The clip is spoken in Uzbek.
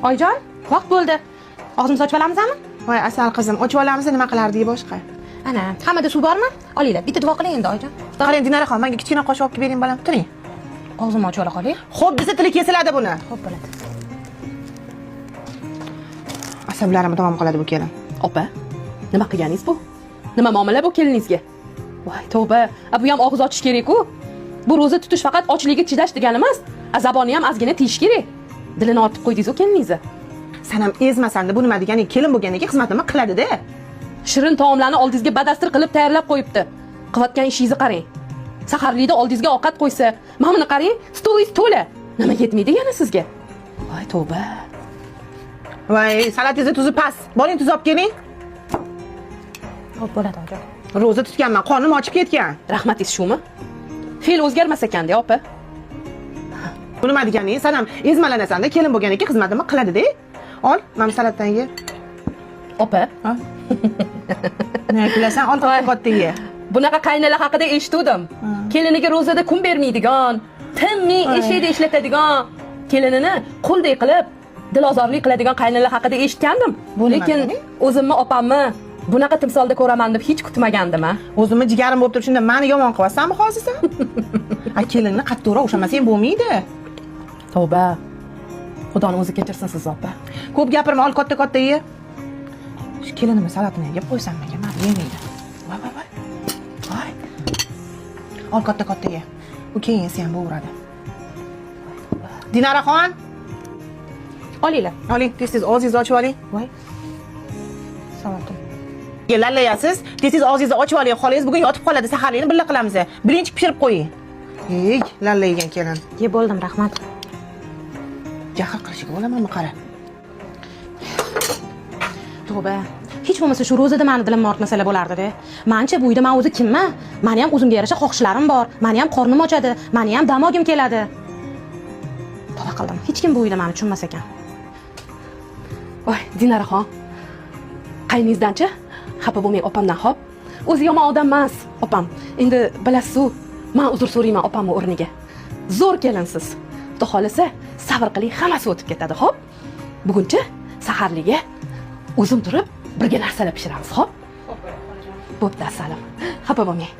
Oyjon, vaqt bo'ldi. Og'zimizni ochib olamizmi? Voy asal qizim, ochib olamiz nima qilardik boshqa? Ana, hammada suv bormi? Olinglar, bitta duo qiling endi Oyjon. Qarang, Dinoraxon, menga kichkina qoshiq olib bering bolam, turing. Og'zimni ochib ola qoling. Xo'p, desa tili kesiladi buni. Xo'p bo'ladi. Asablarim tamom qiladi bu kelin. Opa, nima qilganingiz bu? Nima muomala bu keliningizga? Voy, tavba, bu ham og'iz ochish kerak-ku. Bu ro'za tutish faqat ochligiga chidash degani emas, zaboni ham ozgina tiyish kerak. Dilini otib qo'ydingiz-ku keliningizni. Sen ham ezmasanda bu nima degani, kelin bo'lganiga xizmatini qiladi-da. Shirin taomlarni oldingizga badastir qilib tayyorlab qo'yibdi. Qilayotgan ishingizni qarang. Saharlikda oldingizga ovqat qo'ysa, mana buni qarang, stolingiz to'la. Nima yetmaydi yana sizga? Voy, tavba. Voy, salatingizni tuzi past. Boring tuz olib keling. Xo'p bo'ladi Oyjon. Ro'za tutganman, qornim ochib ketgan. Rahmatingiz shumi? Fe'l o'zgarmas ekan-da, opa. Bu nima degani? Sen ham ezmalanasanda, kelin bo'lganiga xizmatini qiladi-da. Ol, mana salatdan ye. Opa, Ha? Ne qilasan? Ol katta ye. bunaqa qaynalar haqida eshitdim. Keliniga ro'zada kun bermaydigan, tinmay eshikda ishlatadigan, kelinini quldek qilib, dilozorlik qiladigan qaynalar haqida eshitgandim. Lekin o'zimni opamni bunaqa timsolda ko'raman deb hech kutmagandim. O'zimni jigarim bo'lib turib, shunda meni yomon qilasanmi hozir sen? A kelinni qattiqroq ushlamasang bo'lmaydi. Tavba. Xudoni o'zi kechirsin siz opa. Ko'p gapirma, ol katta ye. Shu kelinimni salatini yeb qo'ysam menga, men yemaydi. Voy. Voy. Ol katta ye. Bu keyin yesa ham bo'veradi. Dinoraxon, Olinglar. oling, tez og'zingizni ochib oling. Voy. Savotim. Lallayasiz, tez og'zingizni ochib oling. Xolangiz bugun yotib qoladi, saharlikni birga qilamiz. Birinchi pishirib qo'ying. Ey, lalla yegan kelin. Yeb bo'ldim, rahmat. Jahl qilishiga bo'lamanmi qara. Tavba. Hech bo'lmasa shu ro'zada meni dilimni ortmasalar bo'lardi-da. Mencha bu uyda men o'zi kimman? Meni ham o'zimga yarasha xohishlarim bor. Meni ham qornim ochadi, meni ham dam olgim keladi. Tavba qildim. Hech kim bu uyda meni tushunmas ekan. Voy, Dinoraxon. Qayningizdanchi? Xafa bo'lmang opamdan, xo'p? O'zi yomon odam emas, opam. Endi bilasiz-ku, men uzr so'rayman opamning o'rniga. Zo'r kelinsiz. Xudo xolasa, sabr qiling, hammasi o'tib ketadi, xo'p? Buguncha saharliga o'zim turib birga narsalar pishiramiz, xo'p? Bo'pti, assalam. Xafa bo'lmang.